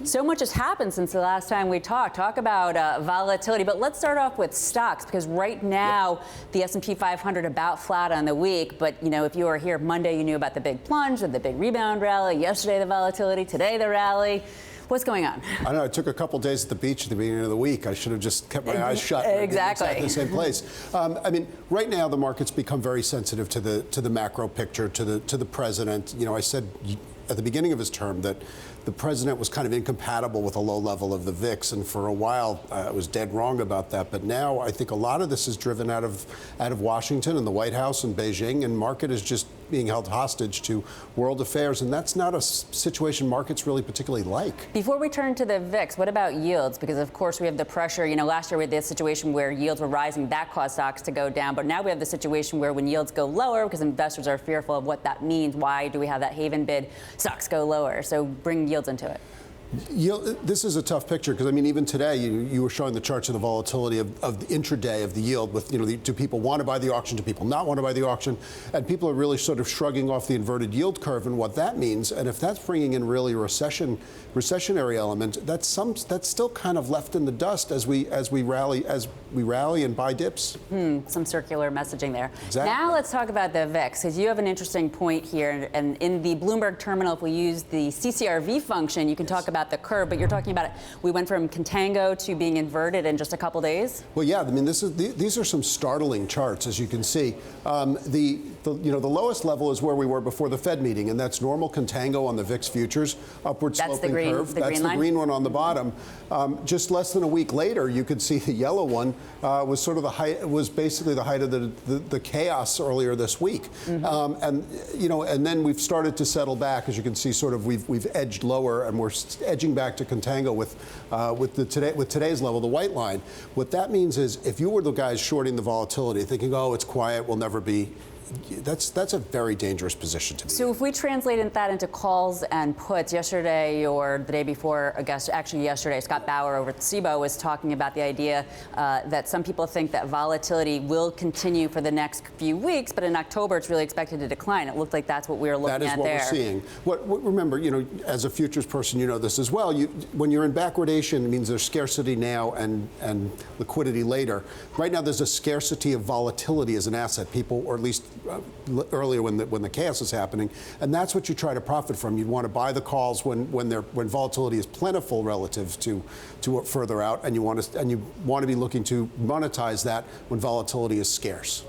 So much has happened since the last time we talked. Talk about volatility, but let's start off with stocks, because right now the S&P 500 about flat on the week. But you know, if you were here Monday, you knew about the big plunge and the big rebound rally. Yesterday the volatility, today the rally. What's going on? I know. I took a couple days at the beach at the beginning of the week. I should have just kept my eyes shut. Exactly. In the same place. I mean, right now the market's become very sensitive to the macro picture, to the president. You know, I said at the beginning of his term that the president was kind of incompatible with a low level of the VIX, and for a while I was dead wrong about that. But now I think a lot of this is driven out of Washington and the White House and Beijing, and market is just being held hostage to world affairs, and that's not a situation markets really particularly like. Before we turn to the VIX, what about yields? Because of course we have the pressure. You know, last year we had the situation where yields were rising, that caused stocks to go down. But now we have the situation where when yields go lower, because investors are fearful of what that means, why do we have that haven bid? Stocks go lower. So bring yields into it. This is a tough picture because, I mean, even today you were showing the charts of the volatility of the intraday of the yield with, you know, do people want to buy the auction, do people not want to buy the auction? And people are really sort of shrugging off the inverted yield curve and what that means. And if that's bringing in really a recessionary element, that's still kind of left in the dust as we rally and buy dips. Some circular messaging there. Exactly. Now let's talk about the VIX, because you have an interesting point here. And in the Bloomberg terminal, if we use the CCRV function, you can talk about the curve, but you're talking about it. We went from Contango to being inverted in just a couple days. Well, yeah. I mean, these are some startling charts, as you can see. The lowest level is where we were before the Fed meeting, and that's normal Contango on the VIX futures, upward sloping curve. That's the green one on the bottom. Just less than a week later, you could see the yellow one was sort of the height. Was basically the height of the chaos earlier this week. And then we've started to settle back, as you can see. Sort of we've edged lower, and we're edging back to Contango with today's level, the white line. What that means is, if you were the guys shorting the volatility, thinking, oh, it's quiet, we'll never be. That's a very dangerous position to be in. So if we translate that into calls and puts, yesterday or the day before, I guess actually yesterday, Scott Bauer over at SIBO was talking about the idea that some people think that volatility will continue for the next few weeks, but in October it's really expected to decline. It looked like that's what we were looking at there. That is what we're seeing. Remember, you know, as a futures person, you know this as well. When you're in backwardation, it means there's scarcity now and liquidity later. Right now, there's a scarcity of volatility as an asset. People, or at least earlier when the chaos is happening, and that's what you try to profit from. You want to buy the calls when volatility is plentiful relative to further out, and you want to be looking to monetize that when volatility is scarce.